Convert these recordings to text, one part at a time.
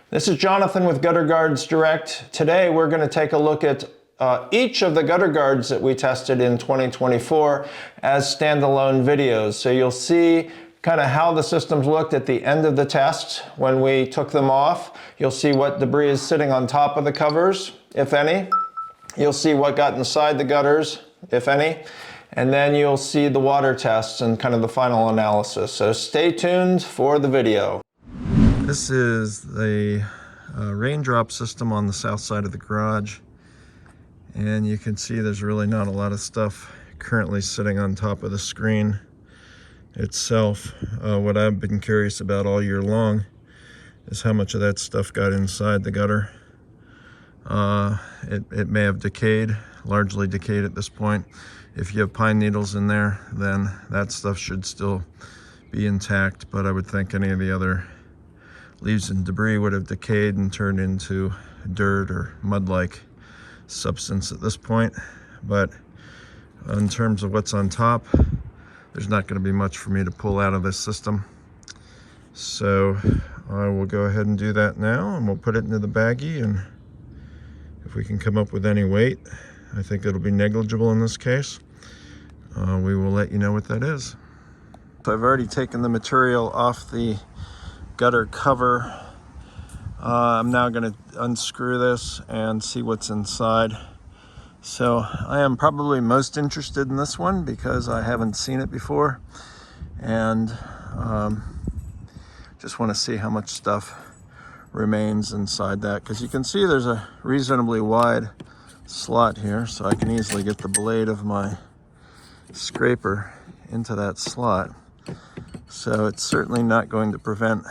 This is Jonathan with Gutter Guards Direct. Today we're going to take a look at each of the gutter guards that we tested in 2024 as standalone videos. So you'll see kind of how the systems looked at the end of the test when we took them off. You'll see what debris is sitting on top of the covers, if any. You'll see what got inside the gutters, if any. And then you'll see the water tests and kind of the final analysis. So stay tuned for the video. This is the RainDrop system on the south side of the garage. And you can see there's really not a lot of stuff currently sitting on top of the screen itself. What I've been curious about all year long is how much of that stuff got inside the gutter. It may have decayed, largely decayed at this point. If you have pine needles in there, then that stuff should still be intact, but I would think any of the other leaves and debris would have decayed and turned into dirt or mud-like substance at this point. But in terms of what's on top, there's not going to be much for me to pull out of this system. So I will go ahead and do that now, and we'll put it into the baggie, and if we can come up with any weight, I think it'll be negligible in this case. We will let you know what that is. So I've already taken the material off the gutter cover. I'm now going to unscrew this and see what's inside. So I am probably most interested in this one because I haven't seen it before, and just want to see how much stuff remains inside that, because you can see there's a reasonably wide slot here, so I can easily get the blade of my scraper into that slot. So it's certainly not going to prevent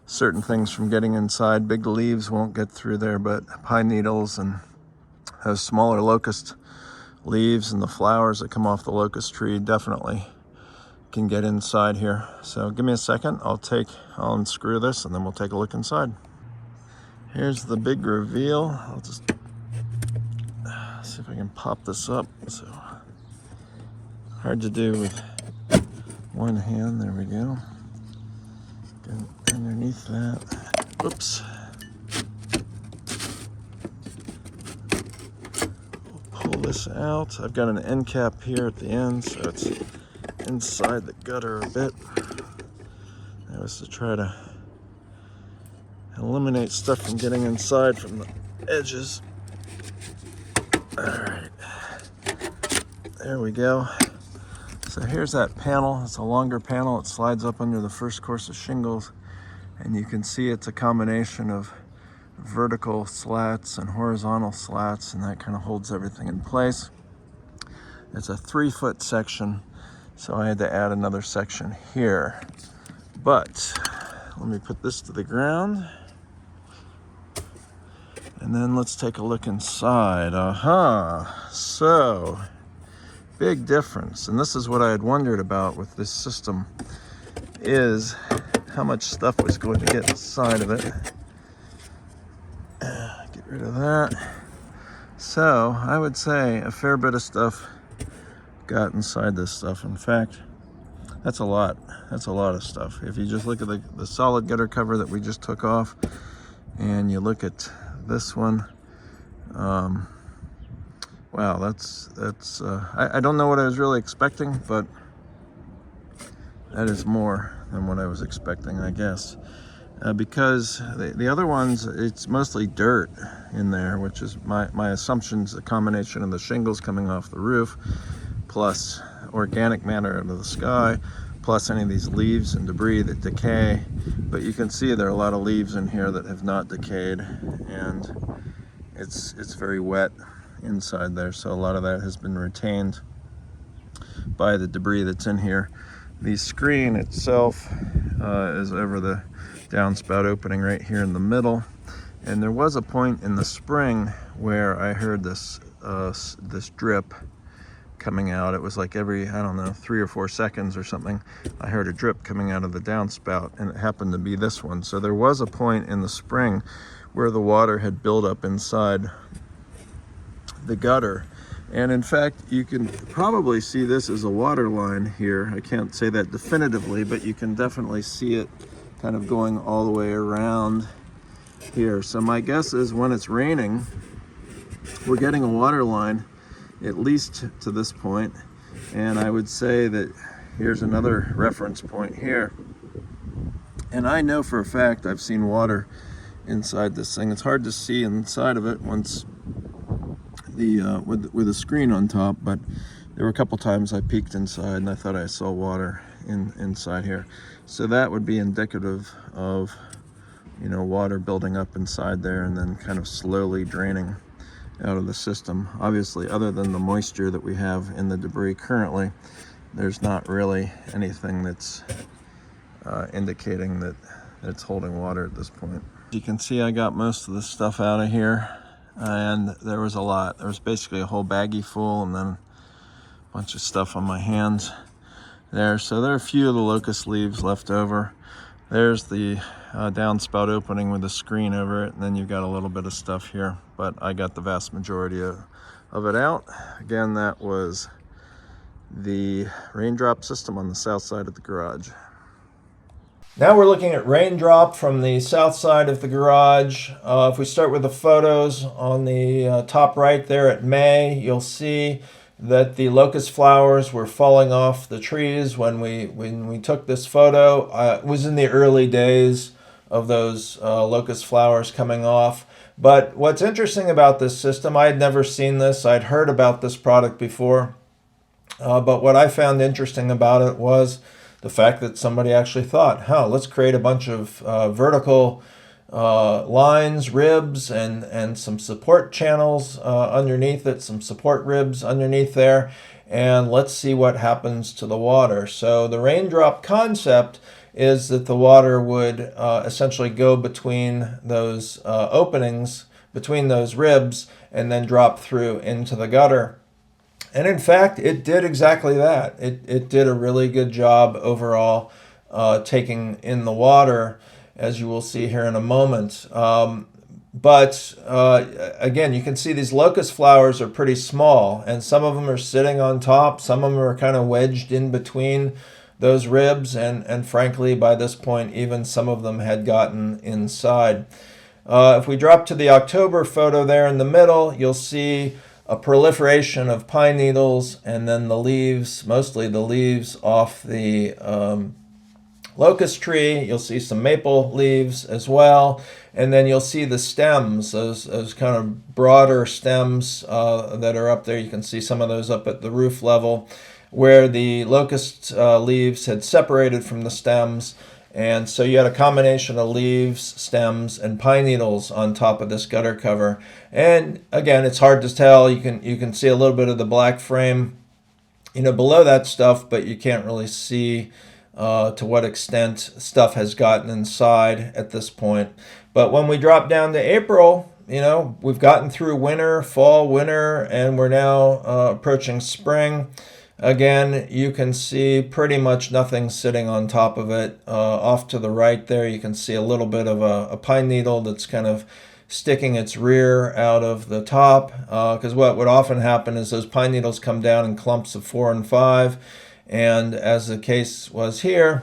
certain things from getting inside. Big leaves won't get through there, but pine needles and those smaller locust leaves and the flowers that come off the locust tree definitely can get inside here. So give me a second, I'll unscrew this and then we'll take a look inside. Here's the big reveal. I'll just see if I can pop this up. So hard to do with one hand. There we go. Get underneath that. Oops. We'll pull this out. I've got an end cap here at the end, so it's inside the gutter a bit. That was to try to eliminate stuff from getting inside from the edges. All right. There we go. So here's that panel. It's a longer panel. It slides up under the first course of shingles, and you can see it's a combination of vertical slats and horizontal slats, and that kind of holds everything in place. It's a 3-foot section, so I had to add another section here. But let me put this to the ground, and then let's take a look inside. So big difference, and this is what I had wondered about with this system, is how much stuff was going to get inside of it. Get rid of that. So I would say a fair bit of stuff got inside this stuff. In fact, that's a lot. That's a lot of stuff. If you just look at the solid gutter cover that we just took off, and you look at this one, wow, that's I don't know what I was really expecting, but that is more than what I was expecting, I guess. Because the other ones, it's mostly dirt in there, which is my assumptions, a combination of the shingles coming off the roof, plus organic matter out of the sky, plus any of these leaves and debris that decay. But you can see there are a lot of leaves in here that have not decayed, and it's very wet inside there, so a lot of that has been retained by the debris that's in here. The screen itself is over the downspout opening right here in the middle, and there was a point in the spring where I heard this drip coming out. It was like every, I don't know, 3 or 4 seconds or something, I heard a drip coming out of the downspout, and it happened to be this one. So there was a point in the spring where the water had built up inside the gutter, and in fact you can probably see this as a water line here. I can't say that definitively, but you can definitely see it kind of going all the way around here. So my guess is when it's raining, we're getting a water line at least to this point. And I would say that here's another reference point here. And I know for a fact I've seen water inside this thing. It's hard to see inside of it once the with a screen on top, but there were a couple times I peeked inside and I thought I saw water inside here. So that would be indicative of, you know, water building up inside there and then kind of slowly draining out of the system. Obviously, other than the moisture that we have in the debris currently, there's not really anything that's indicating that it's holding water at this point. You can see I got most of the stuff out of here, and there was a lot. There was basically a whole baggie full and then a bunch of stuff on my hands there. So there are a few of the locust leaves left over. There's the downspout opening with a screen over it, and then you've got a little bit of stuff here, but I got the vast majority of it out. Again, that was the RainDrop system on the south side of the garage. Now we're looking at RainDrop from the south side of the garage. If we start with the photos on the top right there at May, you'll see that the locust flowers were falling off the trees when we took this photo. It was in the early days of those locust flowers coming off. But what's interesting about this system, I had never seen this. I'd heard about this product before. But what I found interesting about it was the fact that somebody actually thought, let's create a bunch of vertical lines, ribs, and some support channels underneath it, some support ribs underneath there, and let's see what happens to the water. So the RainDrop concept is that the water would essentially go between those openings, between those ribs, and then drop through into the gutter. And in fact, it did exactly that. It did a really good job overall taking in the water, as you will see here in a moment. But again, you can see these locust flowers are pretty small, and some of them are sitting on top. Some of them are kind of wedged in between those ribs, and frankly, by this point, even some of them had gotten inside. If we drop to the October photo there in the middle, you'll see a proliferation of pine needles, and then the leaves, mostly the leaves off the locust tree. You'll see some maple leaves as well, and then you'll see the stems, those kind of broader stems that are up there. You can see some of those up at the roof level where the locust leaves had separated from the stems. And so you had a combination of leaves, stems, and pine needles on top of this gutter cover. And again, it's hard to tell. You can see a little bit of the black frame, below that stuff, but you can't really see to what extent stuff has gotten inside at this point. But when we drop down to April, we've gotten through winter, fall, winter, and we're now approaching spring. Again, you can see pretty much nothing sitting on top of it. Off to the right there, you can see a little bit of a pine needle that's kind of sticking its rear out of the top. Because what would often happen is those pine needles come down in clumps of 4 and 5. And as the case was here,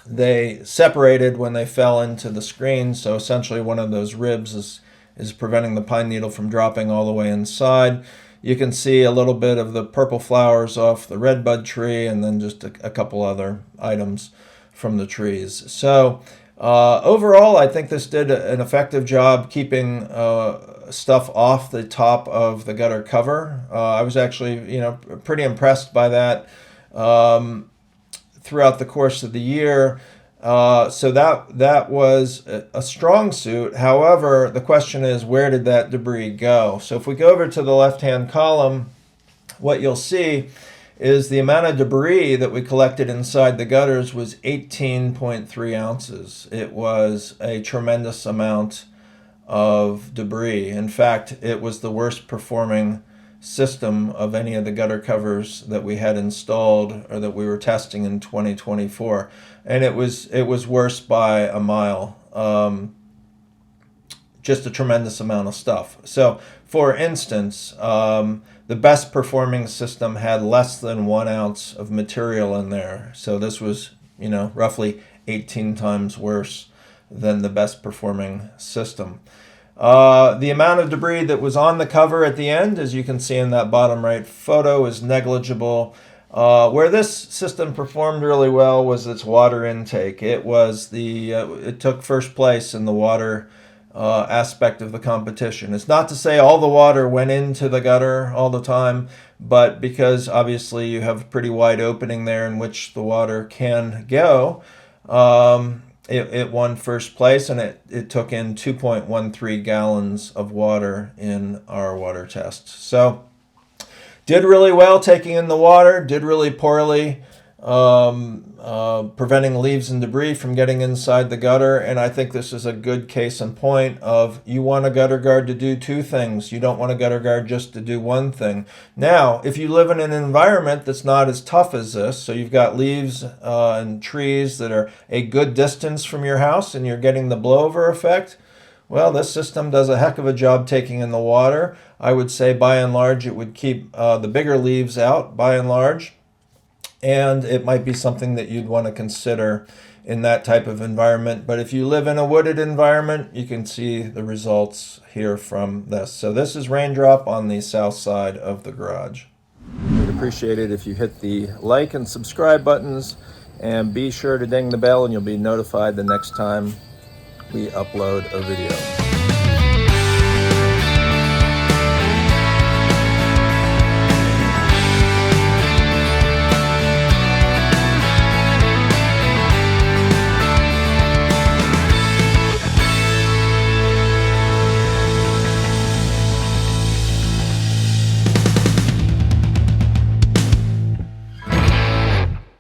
they separated when they fell into the screen. So essentially one of those ribs is preventing the pine needle from dropping all the way inside. You can see a little bit of the purple flowers off the redbud tree, and then just a couple other items from the trees. So overall, I think this did an effective job keeping stuff off the top of the gutter cover. I was actually, pretty impressed by that throughout the course of the year. So that was a strong suit. However, the question is, where did that debris go? So if we go over to the left-hand column, what you'll see is the amount of debris that we collected inside the gutters was 18.3 ounces. It was a tremendous amount of debris. In fact, it was the worst performing system of any of the gutter covers that we had installed or that we were testing in 2024, and it was worse by a mile. Just a tremendous amount of stuff. So for instance, the best performing system had less than 1 ounce of material in there, so this was roughly 18 times worse than the best performing system. The amount of debris that was on the cover at the end, as you can see in that bottom right photo, is negligible. Where this system performed really well was its water intake. It took first place in the water aspect of the competition. It's not to say all the water went into the gutter all the time, but because obviously you have a pretty wide opening there in which the water can go, it won first place, and it took in 2.13 gallons of water in our water test. So did really well taking in the water, did really poorly preventing leaves and debris from getting inside the gutter. And I think this is a good case in point of, you want a gutter guard to do two things. You don't want a gutter guard just to do one thing. Now, if you live in an environment that's not as tough as this, so you've got leaves and trees that are a good distance from your house and you're getting the blowover effect, well, this system does a heck of a job taking in the water. I would say by and large it would keep the bigger leaves out by and large. And it might be something that you'd want to consider in that type of environment. But if you live in a wooded environment, you can see the results here from this. So this is RainDrop on the south side of the garage. We'd appreciate it if you hit the like and subscribe buttons, and be sure to ding the bell and you'll be notified the next time we upload a video.